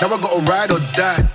Now I gotta ride or die.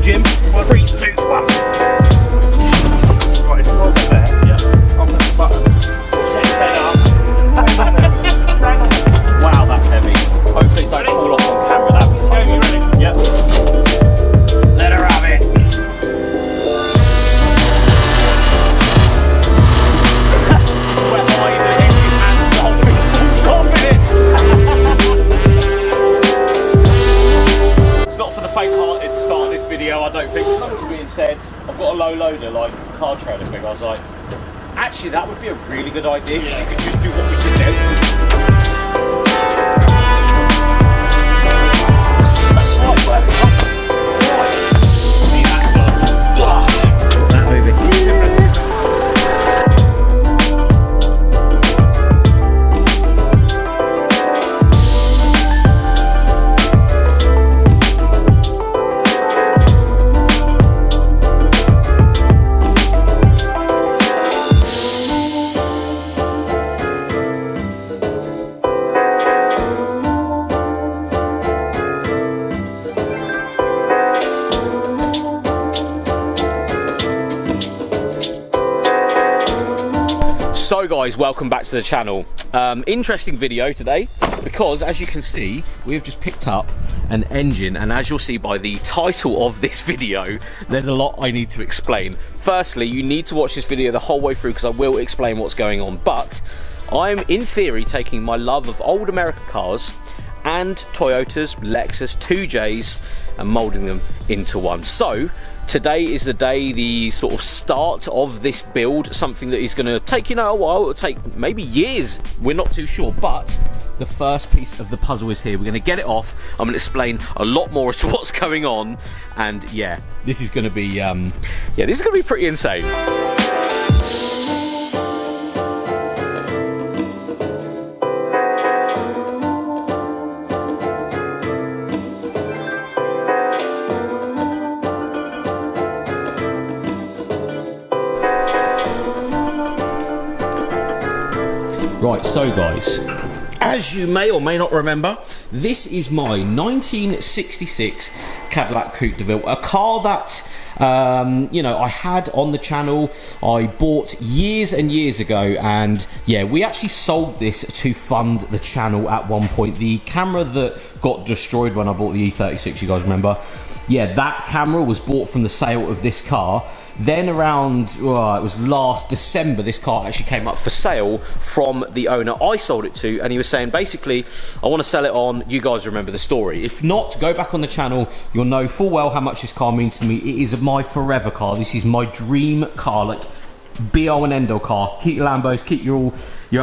Jim. 3, 2, 1. Right, it's not there. Yeah. I'll press the button. Take your head up. Wow, that's heavy. Hopefully it don't fall off on camera. That'd be fun. You ready? Yep. Let her have it. Wet behind the engine and the whole thing falls off in it. It's not for the faint-hearted at the start of this video, I don't think. Something being said, I've got a low loader, like car trailer thing. I was like, actually, that would be a really good idea. Yeah. You could just do what we did then. A slight work. That over. So guys, welcome back to the channel. Interesting video today because as you can see, we've just picked up an engine, and as you'll see by the title of this video, there's a lot I need to explain. Firstly, you need to watch this video the whole way through because I will explain what's going on, but I'm in theory taking my love of old American cars and Toyotas, Lexus, 2Js and moulding them into one. So today is the day, the sort of start of this build, something that is going to take, a while. It'll take maybe years, we're not too sure, but the first piece of the puzzle is here. We're going to get it off. I'm going to explain a lot more as to what's going on, and yeah, this is going to be this is going to be pretty insane. Right, so guys, as you may or may not remember, this is my 1966 Cadillac Coupe Deville, a car that I had on the channel. I bought years and years ago, and yeah, we actually sold this to fund the channel at one point. The camera that got destroyed when I bought the E36, you guys remember? Yeah, that camera was bought from the sale of this car. Then around, it was last December, this car actually came up for sale from the owner I sold it to, and he was saying, basically, I want to sell it on. You guys remember the story. If not, go back on the channel. You'll know full well how much this car means to me. It is my forever car. This is my dream car, like be-all and end-all car. Keep your Lambos, keep your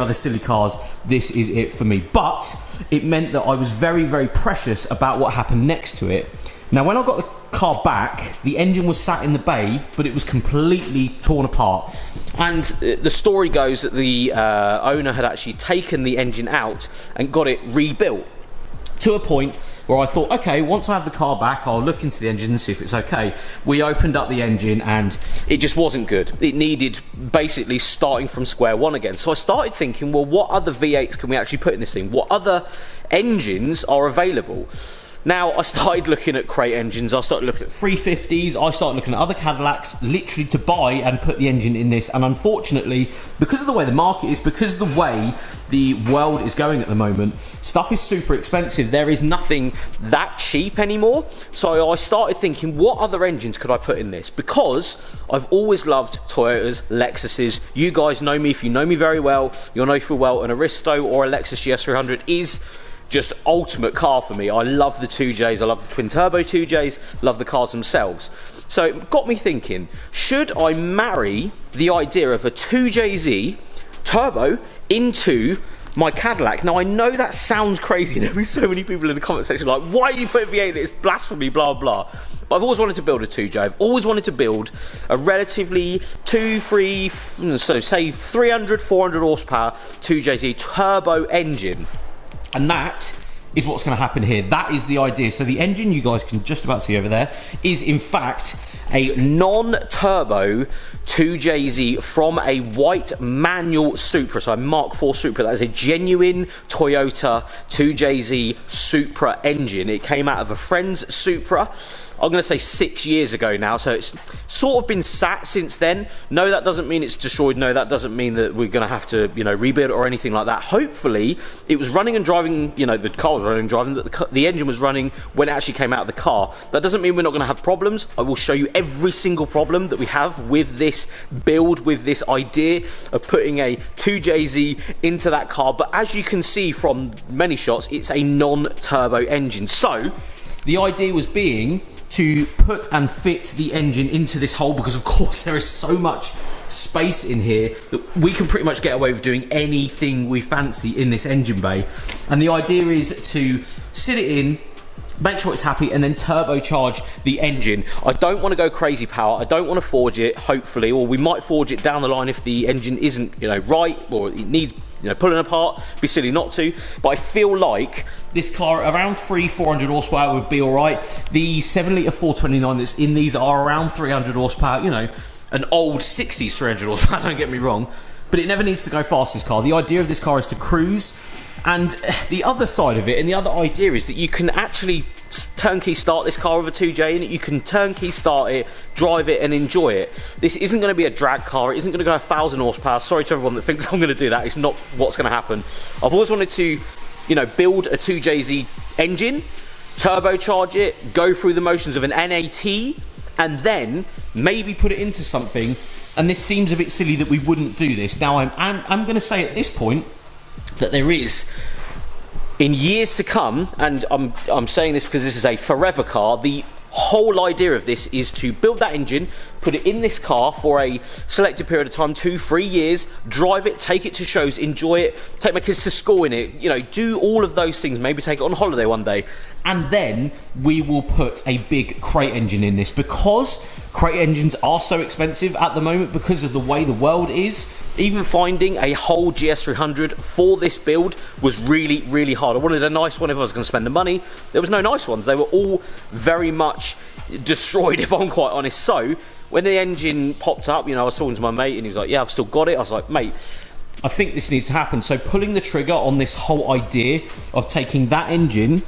other silly cars. This is it for me. But it meant that I was very, very precious about what happened next to it. Now, when I got the car back, the engine was sat in the bay, but it was completely torn apart. And the story goes that the owner had actually taken the engine out and got it rebuilt to a point where I thought, okay, once I have the car back, I'll look into the engine and see if it's okay. We opened up the engine and it just wasn't good. It needed basically starting from square one again. So I started thinking, well, what other V8s can we actually put in this thing? What other engines are available? Now, I started looking at crate engines, I started looking at 350s, I started looking at other Cadillacs, literally to buy and put the engine in this, and unfortunately, because of the way the market is, because of the way the world is going at the moment, stuff is super expensive. There is nothing that cheap anymore, so I started thinking, what other engines could I put in this? Because I've always loved Toyotas, Lexuses. You guys know me, if you know me very well, you'll know full well an Aristo or a Lexus GS300 is just ultimate car for me. I love the 2Js, I love the twin turbo 2Js, love the cars themselves. So it got me thinking, should I marry the idea of a 2JZ turbo into my Cadillac? Now I know that sounds crazy, there'll be so many people in the comment section like, why are you putting V8 in it? It's blasphemy, blah blah. But I've always wanted to build a 2J. I've always wanted to build a relatively 300, 400 horsepower 2JZ turbo engine. And that is what's going to happen here. That is the idea. So the engine, you guys can just about see over there, is in fact a non-turbo 2JZ from a white manual Supra. So a Mark IV Supra. That is a genuine Toyota 2JZ Supra engine. It came out of a friend's Supra. I'm going to say 6 years ago now, so it's sort of been sat since then. No, that doesn't mean it's destroyed. No, that doesn't mean that we're going to have to, you know, rebuild it or anything like that. Hopefully, it was running and driving, you know, the car was running and driving, that the engine was running when it actually came out of the car. That doesn't mean we're not going to have problems. I will show you every single problem that we have with this build, with this idea of putting a 2JZ into that car. But as you can see from many shots, it's a non-turbo engine. So, the idea was being to put and fit the engine into this hole, because of course there is so much space in here that we can pretty much get away with doing anything we fancy in this engine bay. And the idea is to sit it in, make sure it's happy, and then turbocharge the engine. I don't want to go crazy power. I don't want to forge it, hopefully, or we might forge it down the line if the engine isn't, you know, right, or it needs, you know, pulling apart. Be silly not to. But I feel like this car around 400 horsepower would be all right. The 7-litre 429 that's in these are around 300 horsepower. You know, an old 60s 300 horsepower. Don't get me wrong. But it never needs to go fast, this car. The idea of this car is to cruise. And the other side of it, and the other idea is that you can actually turnkey start this car with a 2J in it. You can turnkey start it, drive it, and enjoy it. This isn't going to be a drag car. It isn't going to go 1,000 horsepower. Sorry to everyone that thinks I'm going to do that. It's not what's going to happen. I've always wanted to, you know, build a 2JZ engine, turbocharge it, go through the motions of an NAT, and then maybe put it into something. And this seems a bit silly that we wouldn't do this. Now, I'm going to say at this point that there is, in years to come, and I'm saying this because this is a forever car, the whole idea of this is to build that engine, put it in this car for a selected period of time, 2-3 years, drive it, take it to shows, enjoy it, take my kids to school in it, you know, do all of those things, maybe take it on holiday one day, and then we will put a big crate engine in this. Because crate engines are so expensive at the moment because of the way the world is, even finding a whole GS300 for this build was really, really hard. I wanted a nice one if I was going to spend the money. There was no nice ones. They were all very much destroyed, if I'm quite honest. So when the engine popped up, you know, I was talking to my mate and he was like, yeah, I've still got it. I was like, mate, I think this needs to happen. So pulling the trigger on this whole idea of taking that engine,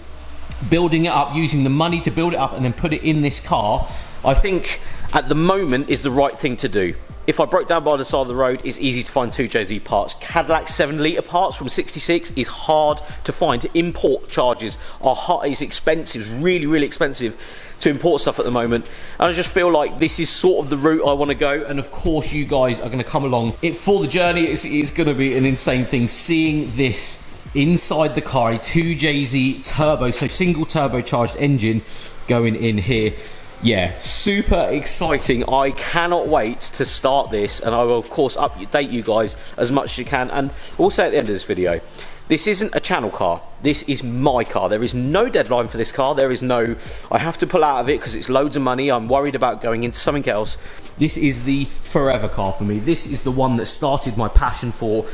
building it up, using the money to build it up and then put it in this car, I think at the moment is the right thing to do. If I broke down by the side of the road, it's easy to find 2JZ parts. Cadillac 7-litre parts from 66 is hard to find. Import charges are hard, it's expensive, it's really, really expensive to import stuff at the moment. And I just feel like this is sort of the route I want to go. And of course, you guys are going to come along. For the journey, it's going to be an insane thing. Seeing this inside the car, a 2JZ turbo, so single turbocharged engine going in here. Yeah, super exciting. I cannot wait to start this, and I will of course update you guys as much as you can. And also at the end of this video, this isn't a channel car, this is my car. There is no deadline for this car. There is no, I have to pull out of it because it's loads of money, I'm worried about going into something else. This is the forever car for me. This is the one that started my passion for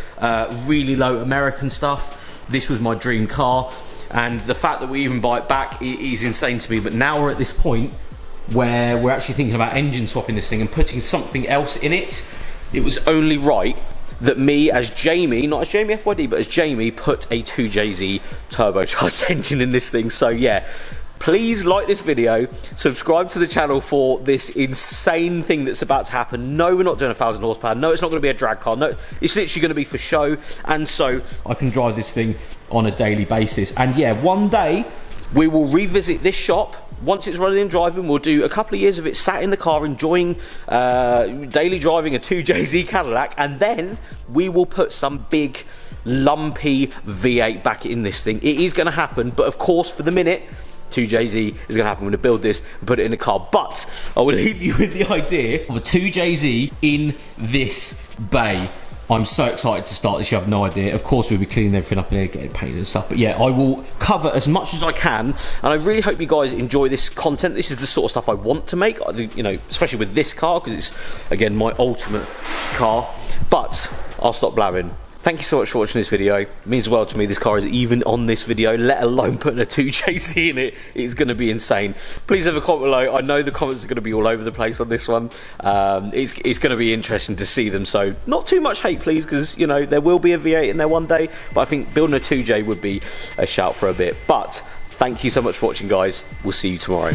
really low American stuff. This was my dream car, and the fact that we even buy it back is insane to me. But now we're at this point where we're actually thinking about engine swapping this thing and putting something else in it. It was only right that me as Jamie, not as Jamie FYD, but as Jamie, put a 2JZ turbocharged engine in this thing. So yeah, Please like this video, subscribe to the channel for this insane thing that's about to happen. No, we're not doing 1,000 horsepower. No, it's not going to be a drag car. No, it's literally going to be for show, and so I can drive this thing on a daily basis. And yeah, one day we will revisit this shop. Once it's running and driving, we'll do a couple of years of it sat in the car enjoying daily driving a 2JZ Cadillac, and then we will put some big lumpy V8 back in this thing. It is going to happen, but of course for the minute 2JZ is going to happen. We're going to build this and put it in the car, but I will leave you with the idea of a 2JZ in this bay. I'm so excited to start this, you have no idea. Of course we'll be cleaning everything up in here, getting painted and stuff, but yeah, I will cover as much as I can, and I really hope you guys enjoy this content. This is the sort of stuff I want to make, you know, especially with this car, because it's, again, my ultimate car. But I'll stop blabbing. Thank you so much for watching this video. It means well to me this car is even on this video, let alone putting a 2JZ in it. It's going to be insane. Please leave a comment below. I know the comments are going to be all over the place on this one. It's going to be interesting to see them, so not too much hate please, because you know there will be a V8 in there one day, but I think building a 2J would be a shout for a bit. But thank you so much for watching guys. We'll see you tomorrow.